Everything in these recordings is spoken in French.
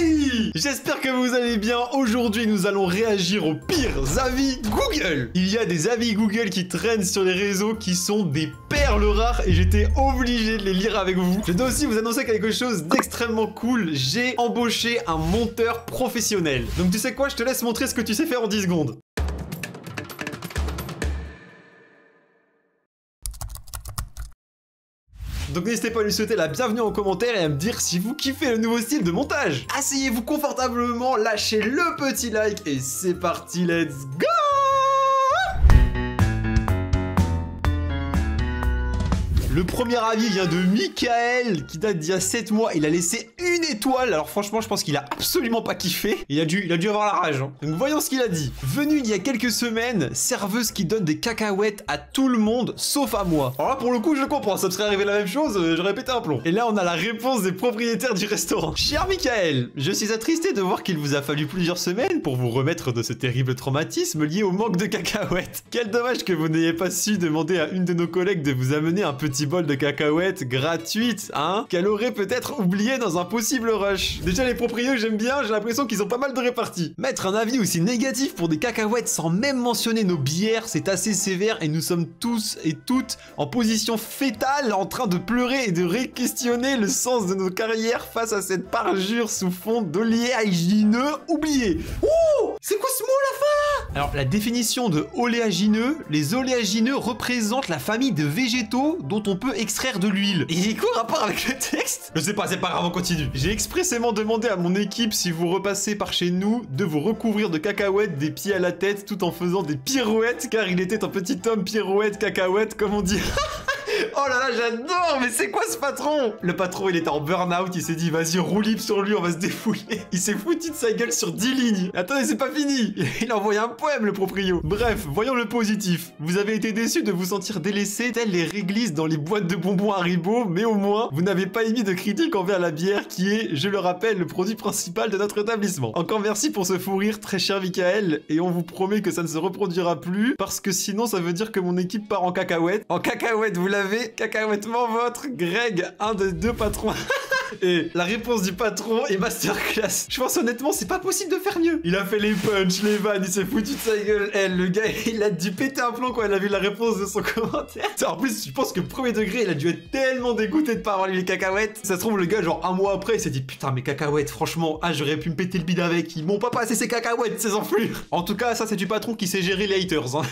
Hey! J'espère que vous allez bien. Aujourd'hui, nous allons réagir aux pires avis Google. Il y a des avis Google qui traînent sur les réseaux qui sont des perles rares et j'étais obligé de les lire avec vous. Je dois aussi vous annoncer quelque chose d'extrêmement cool. J'ai embauché un monteur professionnel. Donc tu sais quoi, je te laisse montrer ce que tu sais faire en 10 secondes. Donc n'hésitez pas à lui souhaiter la bienvenue en commentaire et à me dire si vous kiffez le nouveau style de montage. Asseyez-vous confortablement, lâchez le petit like et c'est parti, let's go! Le premier avis vient de Michael, qui date d'il y a 7 mois. Il a laissé une étoile. Alors franchement, je pense qu'il a absolument pas kiffé. Il a dû avoir la rage. Hein. Donc voyons ce qu'il a dit. Venu il y a quelques semaines, serveuse qui donne des cacahuètes à tout le monde, sauf à moi. Alors là, pour le coup, je comprends. Ça me serait arrivé la même chose, j'aurais pété un plomb. Et là, on a la réponse des propriétaires du restaurant. Cher Michael, je suis attristé de voir qu'il vous a fallu plusieurs semaines pour vous remettre de ce terrible traumatisme lié au manque de cacahuètes. Quel dommage que vous n'ayez pas su demander à une de nos collègues de vous amener un petit bol de cacahuètes gratuites, hein, qu'elle aurait peut-être oublié dans un possible rush. Déjà les proprios j'aime bien, j'ai l'impression qu'ils ont pas mal de réparties. Mettre un avis aussi négatif pour des cacahuètes sans même mentionner nos bières, c'est assez sévère et nous sommes tous et toutes en position fétale en train de pleurer et de réquestionner le sens de nos carrières face à cette parjure sous fond d'oléagineux oublié. Ouh, c'est quoi ce mot à la fin là? Alors la définition de oléagineux, les oléagineux représentent la famille de végétaux dont on peut extraire de l'huile. Et quoi rapport avec le texte? Je sais pas, c'est pas grave, on continue. J'ai expressément demandé à mon équipe, si vous repassez par chez nous, de vous recouvrir de cacahuètes des pieds à la tête tout en faisant des pirouettes, car il était un petit homme pirouette cacahuète comme on dit. Oh là là, j'adore, mais c'est quoi ce patron? Le patron, il était en burn-out, il s'est dit, vas-y, roule libre sur lui, on va se défouler. Il s'est foutu de sa gueule sur 10 lignes. Attendez, c'est pas fini. Il a envoyé un poème, le proprio. Bref, voyons le positif. Vous avez été déçu de vous sentir délaissé, tels les réglisses dans les boîtes de bonbons Haribo, mais au moins, vous n'avez pas émis de critique envers la bière qui est, je le rappelle, le produit principal de notre établissement. Encore merci pour ce fou rire, très cher Michael, et on vous promet que ça ne se reproduira plus, parce que sinon, ça veut dire que mon équipe part en cacahuète. En cacahuète, vous l'avez? Cacahuètement votre Greg, un des deux patrons. Et la réponse du patron est masterclass. Je pense honnêtement, c'est pas possible de faire mieux. Il a fait les punchs, les vannes, il s'est foutu de sa gueule. Le gars, il a dû péter un plomb quand il a vu la réponse de son commentaire. En plus, je pense que premier degré, il a dû être tellement dégoûté de pas avoir lu les cacahuètes. Ça se trouve, le gars, genre un mois après, il s'est dit putain, mes cacahuètes, franchement, j'aurais pu me péter le bide avec. Ils m'ont pas passé ces cacahuètes, ces enflures. En tout cas, ça, c'est du patron qui sait gérer les haters. Hein.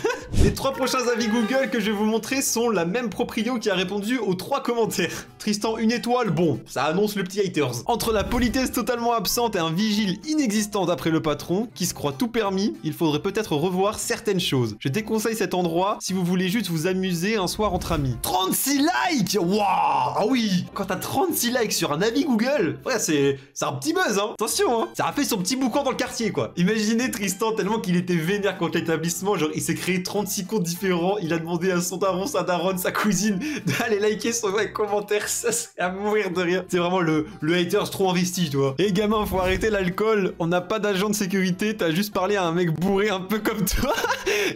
Les 3 prochains avis Google que je vais vous montrer sont la même proprio qui a répondu aux 3 commentaires. Tristan, une étoile, bon, ça annonce le petit haters. Entre la politesse totalement absente et un vigile inexistant d'après le patron, qui se croit tout permis, il faudrait peut-être revoir certaines choses. Je déconseille cet endroit si vous voulez juste vous amuser un soir entre amis. 36 likes! Waouh! Ah oui! Quand t'as 36 likes sur un avis Google, ouais, c'est un petit buzz, hein! Attention, hein! Ça a fait son petit boucan dans le quartier, quoi. Imaginez Tristan tellement qu'il était vénère contre l'établissement, genre il s'est créé 36 comptes différents, il a demandé à son daron, sa daronne, sa cousine d'aller liker son commentaire, ça serait à mourir de rire. C'est vraiment le haters trop investi, tu vois. Et gamin, faut arrêter l'alcool, on n'a pas d'agent de sécurité, t'as juste parlé à un mec bourré un peu comme toi.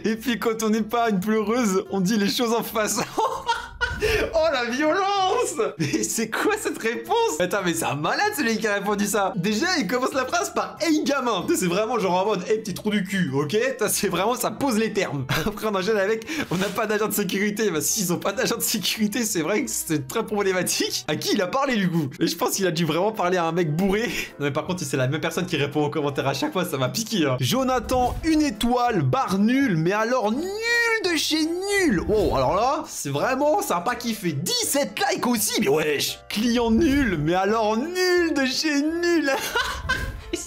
Et puis quand on n'est pas une pleureuse, on dit les choses en face. Oh la violence! Mais c'est quoi cette réponse? Attends, mais c'est un malade celui qui a répondu ça. Déjà, il commence la phrase par hey gamin. C'est vraiment genre en mode hey petit trou du cul, ok? C'est vraiment, ça pose les termes. Après on enchaîne avec on n'a pas d'agent de sécurité. Bah s'ils ont pas d'agent de sécurité, c'est vrai que c'est très problématique. À qui il a parlé du coup? Et je pense qu'il a dû vraiment parler à un mec bourré. Non mais par contre, si c'est la même personne qui répond aux commentaires à chaque fois, ça m'a piqué. Hein. Jonathan, une étoile, barre nul, mais alors nul de chez nul. Oh, alors là, c'est vraiment, ça a pas kiffé. 17 likes aussi, mais wesh. Client nul, mais alors nul de chez nul.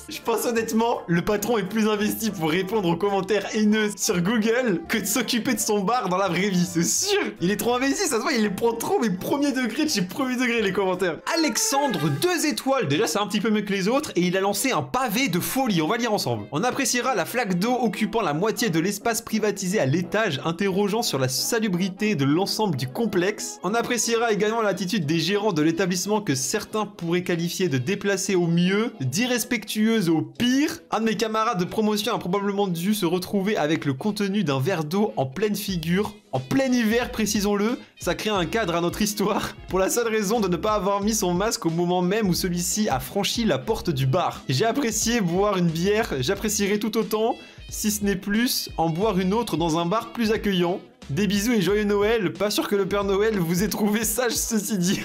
Je pense honnêtement, le patron est plus investi pour répondre aux commentaires haineux sur Google que de s'occuper de son bar dans la vraie vie, c'est sûr. Il est trop investi, ça se voit, il les prend trop, mais premier degré de chez premier degré les commentaires. Alexandre, 2 étoiles, déjà c'est un petit peu mieux que les autres, et il a lancé un pavé de folie, on va lire ensemble. On appréciera la flaque d'eau occupant la moitié de l'espace privatisé à l'étage, interrogeant sur la salubrité de l'ensemble du complexe. On appréciera également l'attitude des gérants de l'établissement que certains pourraient qualifier de déplacée au mieux, d'irrespectueuse dangereuse au pire. Un de mes camarades de promotion a probablement dû se retrouver avec le contenu d'un verre d'eau en pleine figure, en plein hiver, précisons-le. Ça crée un cadre à notre histoire, pour la seule raison de ne pas avoir mis son masque au moment même où celui-ci a franchi la porte du bar. J'ai apprécié boire une bière, j'apprécierai tout autant, si ce n'est plus, en boire une autre dans un bar plus accueillant. Des bisous et joyeux Noël, pas sûr que le Père Noël vous ait trouvé sage ceci dit.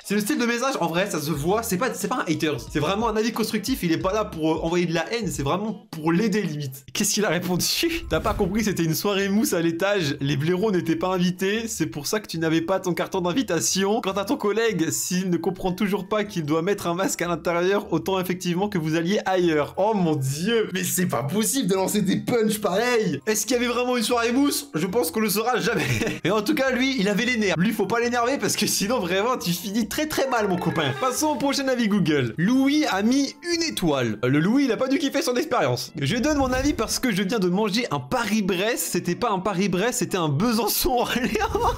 C'est le style de message, en vrai, ça se voit, c'est pas un hater, c'est vraiment un avis constructif, il est pas là pour envoyer de la haine, c'est vraiment pour l'aider limite. Qu'est-ce qu'il a répondu? T'as pas compris, c'était une soirée mousse à l'étage, les blaireaux n'étaient pas invités, c'est pour ça que tu n'avais pas ton carton d'invitation. Quant à ton collègue, s'il ne comprend toujours pas qu'il doit mettre un masque à l'intérieur, autant effectivement que vous alliez ailleurs. Oh mon dieu, mais c'est pas possible de lancer des punchs pareils. Est-ce qu'il y avait vraiment une soirée mousse? Je pense qu'on le saura jamais. Et en tout cas, lui, il avait les nerfs. Lui, faut pas l'énerver parce que sinon, vraiment, tu finis très mal, mon copain. Passons au prochain avis Google. Louis a mis une étoile. Le Louis, il a pas dû kiffer son expérience. Je donne mon avis parce que je viens de manger un Paris-Brest. C'était pas un Paris-Brest, c'était un Besançon-Orléans.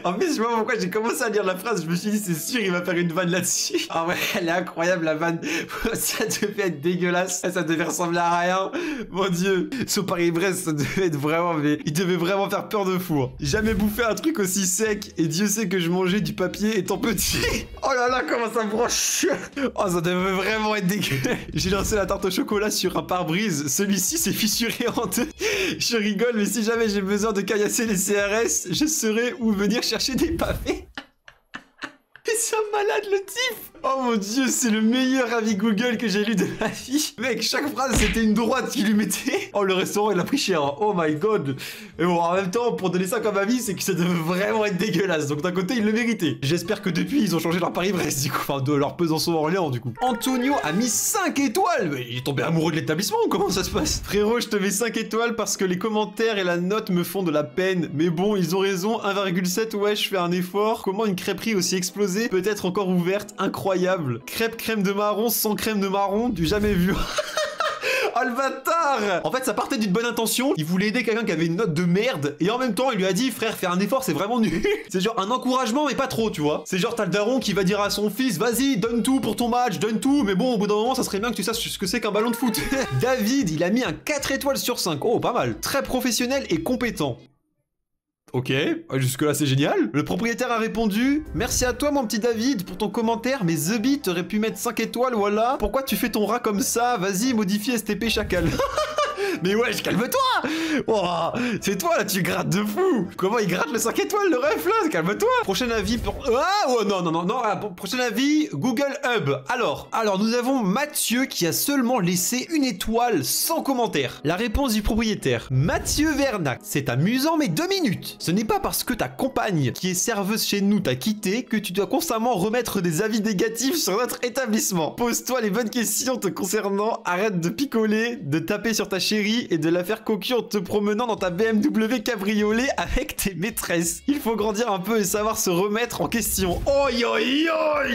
En plus, je sais pas pourquoi j'ai commencé à lire la phrase, je me suis dit, c'est sûr, il va faire une vanne là-dessus. Ah ouais, elle est incroyable, la vanne. Ça devait être dégueulasse. Ça devait ressembler à rien. Mon dieu. Ce Paris-Brest, ça devait être vraiment, mais il devait vraiment faire peur de fou. Jamais bouffé un truc aussi sec. Et Dieu sait que je mangeais du papier étant petit. Oh là là, comment ça broche. Oh, ça devait vraiment être dégueu. J'ai lancé la tarte au chocolat sur un pare-brise. Celui-ci s'est fissuré en deux. Je rigole, mais si jamais j'ai besoin de caillasser les CRS, je saurais où venir chercher des pavés. C'est un malade le type. Oh mon dieu, c'est le meilleur avis Google que j'ai lu de ma vie. Mec, chaque phrase c'était une droite qu'il lui mettait. Oh, le restaurant il a pris cher. Oh my god. Et bon, en même temps, pour donner ça comme avis, c'est que ça devait vraiment être dégueulasse. Donc d'un côté, il le méritait. J'espère que depuis, ils ont changé leur Paris-Brest du coup. Enfin, de leur Besançon-Orléans du coup. Antonio a mis 5 étoiles. Mais il est tombé amoureux de l'établissement ou comment ça se passe? Frérot, je te mets 5 étoiles parce que les commentaires et la note me font de la peine. Mais bon, ils ont raison. 1,7, ouais, je fais un effort. Comment une crêperie aussi explosée peut être encore ouverte? Incroyable. Crêpe crème de marron sans crème de marron, du jamais vu. Oh le bâtard! En fait, ça partait d'une bonne intention. Il voulait aider quelqu'un qui avait une note de merde. Et en même temps, il lui a dit, frère, faire un effort, c'est vraiment nul. C'est genre un encouragement, mais pas trop, tu vois. C'est genre, t'as le daron qui va dire à son fils, vas-y, donne tout pour ton match, donne tout. Mais bon, au bout d'un moment, ça serait bien que tu saches ce que c'est qu'un ballon de foot. David, il a mis un 4 étoiles sur 5. Oh, pas mal. Très professionnel et compétent. Ok, jusque-là c'est génial. Le propriétaire a répondu « Merci à toi mon petit David pour ton commentaire, mais The Beat aurait pu mettre 5 étoiles, voilà. Pourquoi tu fais ton rat comme ça? Vas-y, modifie STP chacal. » Mais wesh, calme-toi. Oh, c'est toi là, tu grattes de fou. Comment il gratte le 5 étoiles, le ref là? Calme-toi. Prochain avis pour... Ah, oh, non. Ah, prochain avis, Google Hub. Alors, nous avons Mathieu qui a seulement laissé une étoile sans commentaire. La réponse du propriétaire. Mathieu Vernac. C'est amusant, mais 2 minutes. Ce n'est pas parce que ta compagne, qui est serveuse chez nous, t'a quitté que tu dois constamment remettre des avis négatifs sur notre établissement. Pose-toi les bonnes questions te concernant. Arrête de picoler, de taper sur ta chérie et de la faire cocu en te promenant dans ta BMW cabriolet avec tes maîtresses. Il faut grandir un peu et savoir se remettre en question. Oi, oi,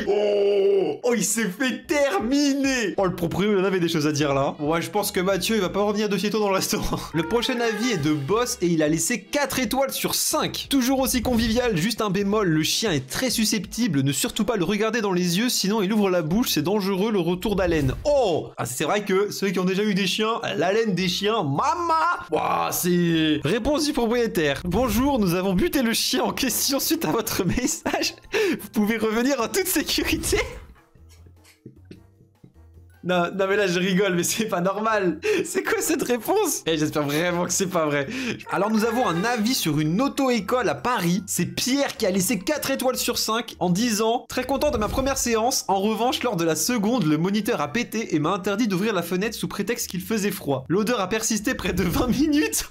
oi. Oh, il s'est fait terminer. Oh, le propriétaire, il en avait des choses à dire là. Ouais, je pense que Mathieu, il va pas revenir de sitôt dans le restaurant. Le prochain avis est de Boss et il a laissé 4 étoiles sur 5. Toujours aussi convivial, juste un bémol, le chien est très susceptible, ne surtout pas le regarder dans les yeux, sinon il ouvre la bouche, c'est dangereux le retour d'haleine. Oh, ah, c'est vrai que ceux qui ont déjà eu des chiens, l'haleine des chiens, mama. Wow, c'est... Réponse du propriétaire. Bonjour, nous avons buté le chien en question suite à votre message. Vous pouvez revenir en toute sécurité. Non, mais là je rigole, mais c'est pas normal. C'est quoi cette réponse? Eh, j'espère vraiment que c'est pas vrai. Alors nous avons un avis sur une auto-école à Paris. C'est Pierre qui a laissé 4 étoiles sur 5 en disant « Très content de ma première séance. En revanche, lors de la seconde, le moniteur a pété et m'a interdit d'ouvrir la fenêtre sous prétexte qu'il faisait froid. L'odeur a persisté près de 20 minutes. »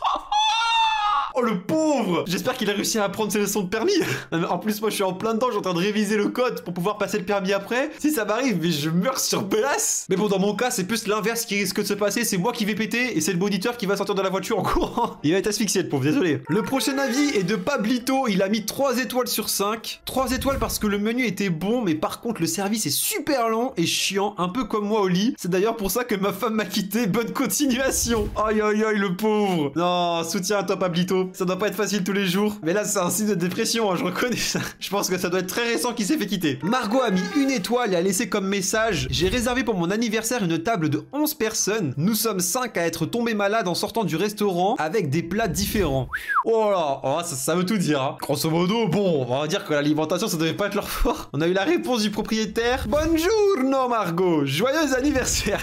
Oh le pauvre! J'espère qu'il a réussi à apprendre ses leçons de permis. Non, mais en plus moi je suis en plein dedans, je suis en train de réviser le code pour pouvoir passer le permis après. Si ça m'arrive, mais je meurs sur place. Mais bon, dans mon cas c'est plus l'inverse qui risque de se passer. C'est moi qui vais péter et c'est le moniteur qui va sortir de la voiture en courant. Il va être asphyxié le pauvre, désolé. Le prochain avis est de Pablito. Il a mis 3 étoiles sur 5. 3 étoiles parce que le menu était bon, mais par contre le service est super lent et chiant, un peu comme moi au lit. C'est d'ailleurs pour ça que ma femme m'a quitté. Bonne continuation. Aïe aïe aïe le pauvre. Non, soutien à toi Pablito. vidéo. Ça doit pas être facile tous les jours. Mais là, c'est un signe de dépression, hein, je reconnais ça. Je pense que ça doit être très récent qu'il s'est fait quitter. Margot a mis une étoile et a laissé comme message: j'ai réservé pour mon anniversaire une table de 11 personnes. Nous sommes 5 à être tombés malades en sortant du restaurant avec des plats différents. Oh là, oh, ça veut tout dire. Hein. Grosso modo, bon, on va dire que l'alimentation, ça devait pas être leur fort. On a eu la réponse du propriétaire. Buongiorno Margot, joyeux anniversaire.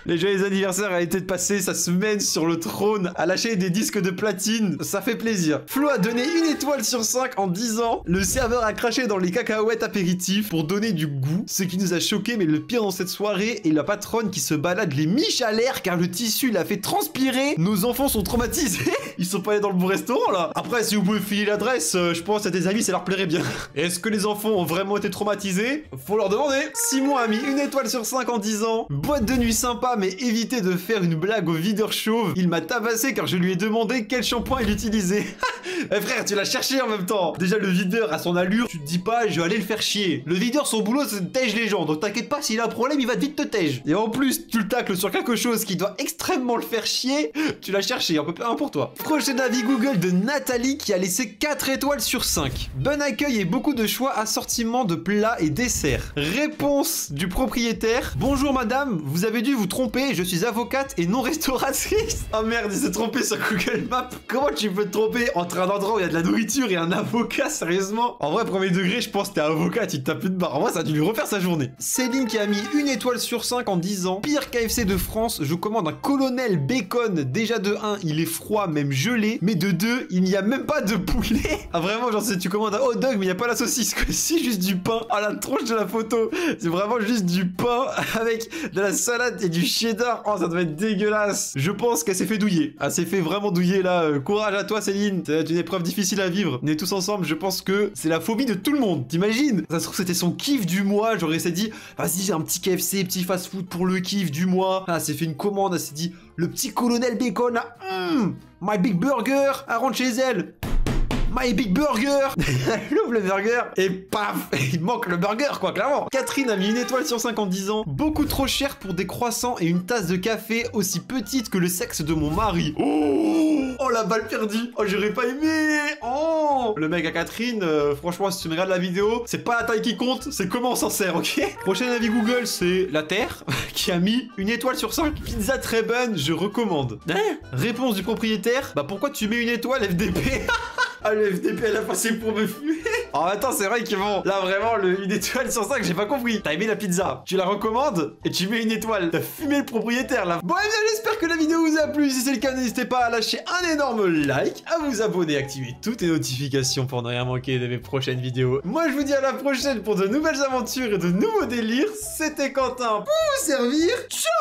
Les joyeux anniversaires a été de passer sa semaine sur le trône à lâcher des disques de platine. Ça fait plaisir. Flo a donné une étoile sur 5 en disant: le serveur a craché dans les cacahuètes apéritifs pour donner du goût. Ce qui nous a choqué, mais le pire dans cette soirée est la patronne qui se balade les miches à l'air car le tissu l'a fait transpirer. Nos enfants sont traumatisés. Ils sont pas allés dans le bon restaurant là. Après, si vous pouvez filer l'adresse, je pense à tes amis, ça leur plairait bien. Est-ce que les enfants ont vraiment été traumatisés? Faut leur demander. Simon a mis une étoile sur 5 en disant: boîte de nuit sympa, mais évitez de faire une blague au videur chauve. Il m'a tabassé car je lui ai demandé quel shampoing il utilisait. Eh frère, tu l'as cherché en même temps. Déjà, le videur à son allure, tu te dis pas je vais aller le faire chier. Le videur, son boulot, c'est de tège les gens. Donc t'inquiète pas, s'il a un problème, il va vite te tège. Et en plus, tu le tacles sur quelque chose qui doit extrêmement le faire chier. Tu l'as cherché, un peu un pour toi. Prochain avis Google de Nathalie qui a laissé 4 étoiles sur 5. Bon accueil et beaucoup de choix, assortiment de plats et desserts. Réponse du propriétaire: bonjour madame, vous avez dû vous tromper, je suis avocate et non restauratrice. Oh merde, il s'est trompé sur Google Maps. Comment tu peux te tromper entre un endroit où il y a de la nourriture et un avocat, sérieusement? En vrai, premier degré, je pense que t'es avocat, tu te tapes une barre. En vrai, ça a dû lui refaire sa journée. Céline qui a mis une étoile sur 5 en disant: pire KFC de France, je commande un colonel bacon. Déjà de 1, il est froid, même gelé. Mais de 2, il n'y a même pas de poulet. Ah vraiment, genre tu commandes un hot dog, mais il n'y a pas la saucisse, quoi. C'est juste du pain. Ah, la tronche de la photo. C'est vraiment juste du pain avec de la salade et du cheddar. Oh, ça doit être dégueulasse. Je pense qu'elle s'est fait douiller. Elle s'est fait vraiment douiller là. Courage à toi, Céline. C'est une épreuve difficile à vivre. On est tous ensemble. Je pense que c'est la phobie de tout le monde. T'imagines? Ça se trouve, c'était son kiff du mois. J'aurais essayé de dire: vas-y, j'ai un petit KFC, petit fast-food pour le kiff du mois. Ah, elle s'est fait une commande. Elle s'est dit: le petit colonel bacon là. My big burger. Elle rentre chez elle. My big burger. Elle ouvre le burger et paf, il manque le burger quoi, clairement. Catherine a mis une étoile sur 5 en disant: beaucoup trop cher pour des croissants et une tasse de café aussi petite que le sexe de mon mari. Oh la balle perdue. Oh, j'aurais pas aimé. Oh, le mec à Catherine, franchement, si tu me regardes la vidéo, c'est pas la taille qui compte, c'est comment on s'en sert, ok? Prochain avis Google, c'est la Terre qui a mis une étoile sur 5. Pizza très bonne, je recommande. Réponse du propriétaire: bah pourquoi tu mets une étoile FDP? Ah, le FDP, elle a passé pour me fumer. Oh, attends, c'est vrai que bon, là, vraiment, une étoile sur 5, j'ai pas compris. T'as aimé la pizza, tu la recommandes et tu mets une étoile. T'as fumé le propriétaire, là. Bon, eh bien, j'espère que la vidéo vous a plu. Si c'est le cas, n'hésitez pas à lâcher un énorme like, à vous abonner, activer toutes les notifications pour ne rien manquer de mes prochaines vidéos. Moi, je vous dis à la prochaine pour de nouvelles aventures et de nouveaux délires. C'était Quentin pour vous servir. Ciao!